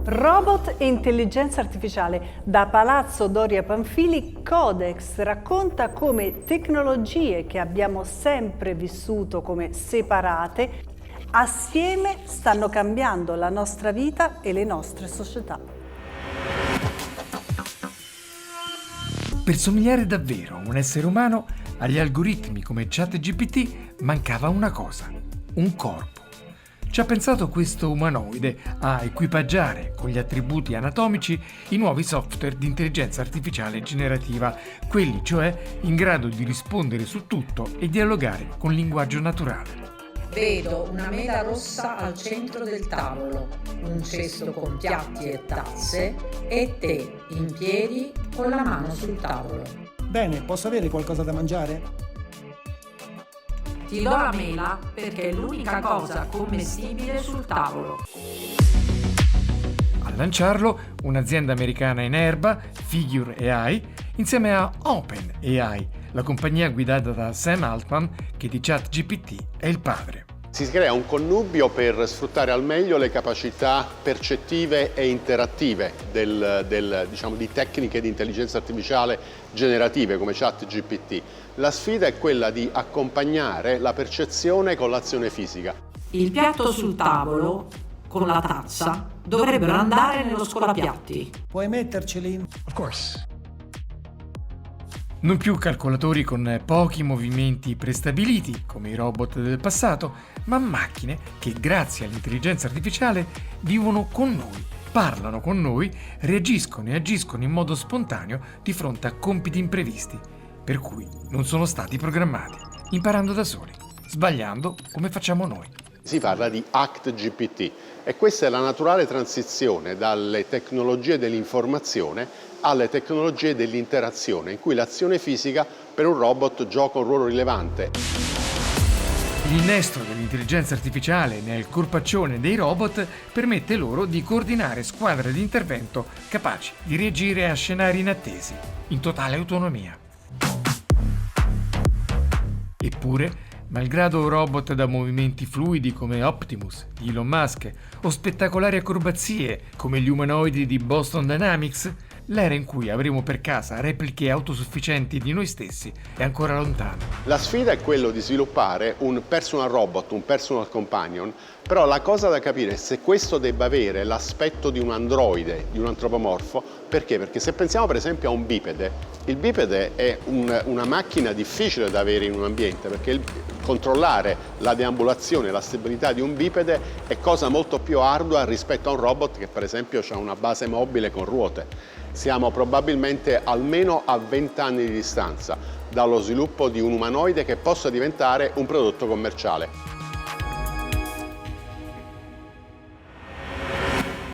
Robot e intelligenza artificiale. Da Palazzo Doria Pamphili, Codex racconta come tecnologie che abbiamo sempre vissuto come separate, assieme stanno cambiando la nostra vita e le nostre società. Per somigliare davvero a un essere umano, agli algoritmi come ChatGPT mancava una cosa: un corpo. Ci ha pensato questo umanoide a equipaggiare con gli attributi anatomici i nuovi software di intelligenza artificiale generativa, quelli cioè in grado di rispondere su tutto e dialogare con linguaggio naturale. Vedo una mela rossa al centro del tavolo, un cesto con piatti e tazze e te in piedi con la mano sul tavolo. Bene, posso avere qualcosa da mangiare? Ti do la mela perché è l'unica cosa commestibile sul tavolo. A lanciarlo un'azienda americana in erba, Figure AI, insieme a OpenAI, la compagnia guidata da Sam Altman che di ChatGPT è il padre. Si crea un connubio per sfruttare al meglio le capacità percettive e interattive di tecniche di intelligenza artificiale generative come ChatGPT. La sfida è quella di accompagnare la percezione con l'azione fisica. Il piatto sul tavolo con la tazza dovrebbero andare nello scolapiatti. Puoi metterceli? Of course. Non più calcolatori con pochi movimenti prestabiliti, come i robot del passato, ma macchine che, grazie all'intelligenza artificiale, vivono con noi, parlano con noi, reagiscono e agiscono in modo spontaneo di fronte a compiti imprevisti, per cui non sono stati programmati, imparando da soli, sbagliando come facciamo noi. Si parla di ActGPT e questa è la naturale transizione dalle tecnologie dell'informazione alle tecnologie dell'interazione, in cui l'azione fisica per un robot gioca un ruolo rilevante. L'innesto dell'intelligenza artificiale nel corpaccione dei robot permette loro di coordinare squadre di intervento capaci di reagire a scenari inattesi, in totale autonomia. Eppure, malgrado robot da movimenti fluidi come Optimus di Elon Musk o spettacolari acrobazie come gli umanoidi di Boston Dynamics, l'era in cui avremo per casa repliche autosufficienti di noi stessi è ancora lontana. La sfida è quello di sviluppare un personal robot, un personal companion, però la cosa da capire è se questo debba avere l'aspetto di un androide, di un antropomorfo. Perché? Perché se pensiamo per esempio a un bipede, il bipede è una macchina difficile da avere in un ambiente, perché controllare la deambulazione e la stabilità di un bipede è cosa molto più ardua rispetto a un robot che per esempio ha una base mobile con ruote. Siamo probabilmente almeno a 20 anni di distanza dallo sviluppo di un umanoide che possa diventare un prodotto commerciale.